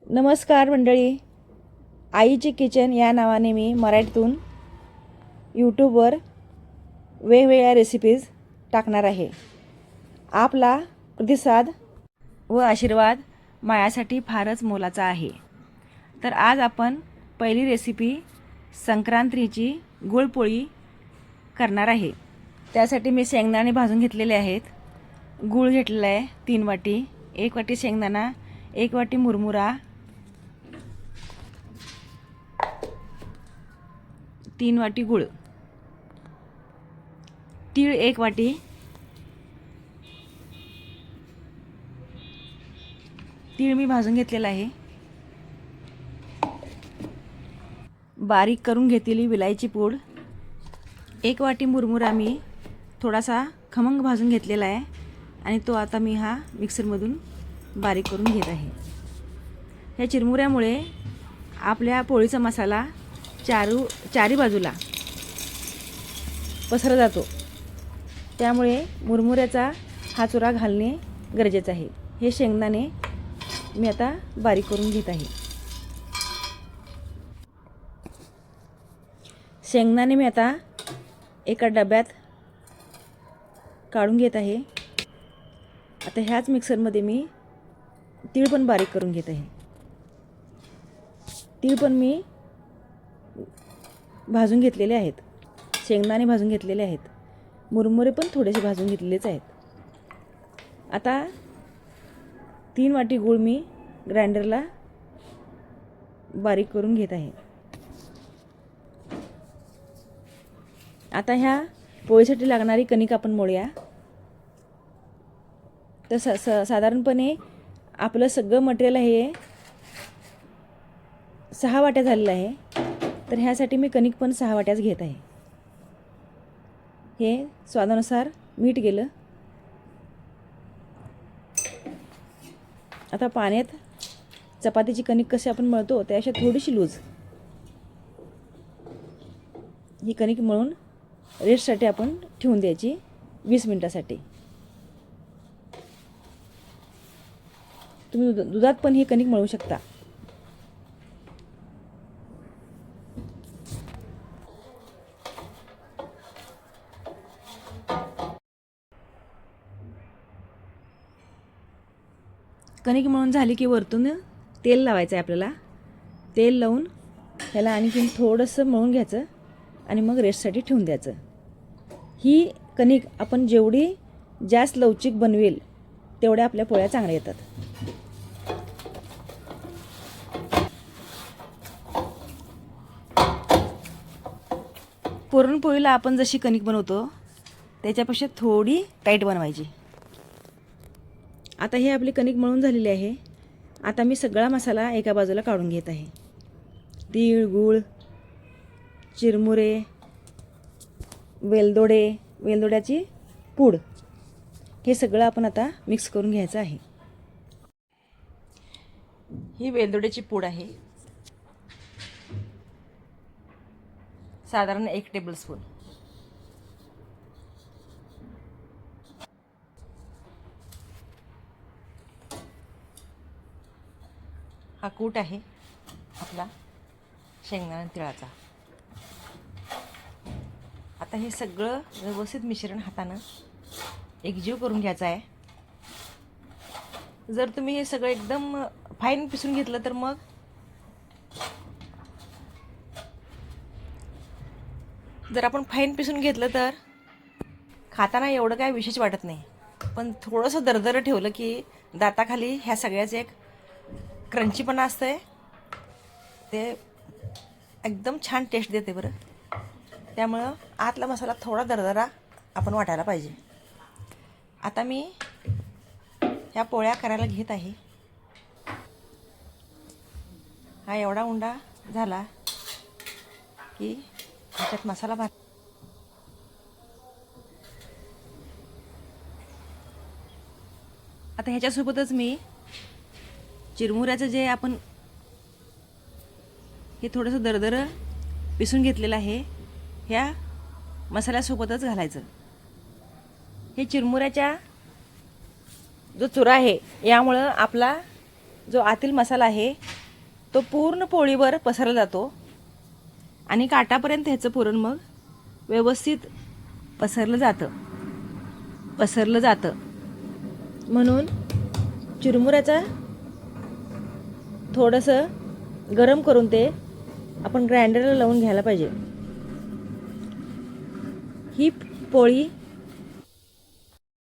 नमस्कार मंडळी, आईची किचन या नावाने मी मराठीतून यूट्यूबवर वेगवेगळ्या रेसिपीज टाकणार आहे. आपला प्रतिसाद व आशीर्वाद माझ्यासाठी फारच मोलाचा आहे. तर आज आपण पहिली रेसिपी संक्रांतीची गुळपोळी करणार आहे. त्यासाठी मी शेंगदाणे भाजून घेतलेले आहेत. गूळ घेतलेला आहे 3 वाटी, 1 वाटी शेंगदाणा, 1 वाटी मुरमुरा, 3 वाटी गूळ, तीळ 1 वाटी, तीळ मी भाजून घेतलेला आहे. बारीक करून घेतलेली विलायची पूड, 1 वाटी मुरमुरा मी थोडासा खमंग भाजून घेतलेला आहे आणि तो आता मी हा मिक्सरमधून बारीक करून घेत आहे. ह्या चिरमुऱ्यामुळे आपल्या पोळीचा मसाला चारी बाजूला पसरला जातो. त्यामुळे मुरमुऱ्याचा हा चुरा घालणे गरजेचं आहे. हे शेंगदाणे मी आता बारीक करून घेत आहे. शेंगदाणे मी आता एका डब्यात काढून घेत आहे. आता ह्याच मिक्सरमध्ये मी तीळ पण बारीक करून घेत आहे. तीळ पण मी भाजून घेतलेले आहेत. शेंगदाणे भाजून घेतलेले आहेत. मुरमुरे पण थोडेसे भाजून घेतलेलेच आहेत. आता 3 वाटी गूळ मी ग्राइंडरला बारीक करून घेत आहे. आता ह्या पोळीसाठी लागणारी कणिक आपण मळूया. तर साधारणपणे आपलं सगळं मटेरियल हे 6 वाट्या झालेलं आहे. तर ह्यासाठी मी कणिक पण 6 वाट्याच घेत आहे. हे स्वादानुसार मीठ गेलं. आता पाण्यात चपातीची कणिक कशी आपण मळतो त्यापेक्षा थोडीशी लूज ही कणिक मळून रेस्टसाठी आपण ठेवून द्यायची 20 मिनिटासाठी. तुम्ही दुधात पण ही कणिक मळू शकता. कणिक मळून झाली की वरतून तेल लावायचं आहे आपल्याला. तेल लावून ह्याला आणखीन थोडंसं मळून घ्यायचं आणि मग रेस्टसाठी ठेवून द्यायचं. ही कणिक आपण जेवढी जास्त लवचिक बनवेल तेवढ्या आपल्या पोळ्या चांगल्या येतात. पुरणपोळीला आपण जशी कणिक बनवतो त्याच्यापेक्षा थोडी टाईट बनवायची. आता हे आपली कणिक मळून झालेली आहे. आता मी सगळा मसाला एका बाजूला काढून घेत आहे. तीळ, गूळ, चिरमुरे, वेलदोड्याची पूड हे सगळं आपण आता मिक्स करून घ्यायचं आहे. ही वेलदोड्याची पूड आहे, साधारण 1 टेबलस्पून. हा कूट आहे आपला शेंगदाणा तिळाचा. आता हे सगळं व्यवस्थित मिश्रण हातानं एकजीव करून घ्यायचं आहे. जर तुम्ही हे सगळं एकदम फाईन पिसून घेतलं तर मग खाताना एवढं काय विशेष वाटत नाही. पण थोडंसं दरदरं ठेवलं की दाताखाली ह्या सगळ्याचं एक क्रंचीपणा असतंय. ते एकदम छान टेस्ट देते बरं. त्यामुळं आतला मसाला थोडा दरदरा आपण वाटायला पाहिजे. आता मी ह्या पोळ्या करायला घेत आहे. हा एवढा उंडा झाला की ह्याच्यात मसाला भात. आता ह्याच्यासोबतच मी चिरमुऱ्याचं जे आपण हे थोडंसं दरदरं पिसून घेतलेलं आहे ह्या मसाल्यासोबतच घालायचं. हे चिरमुऱ्याच्या जो चुरा आहे यामुळं आपला जो आतील मसाला आहे तो पूर्ण पोळीवर पसरला जातो आणि काटापर्यंत ह्याचं पुरण मग व्यवस्थित पसरलं जातं. म्हणून चिरमुऱ्याचा थोडंसं गरम करून ते आपण ग्राइंडरला लावून घ्यायला पाहिजे. ही पोळी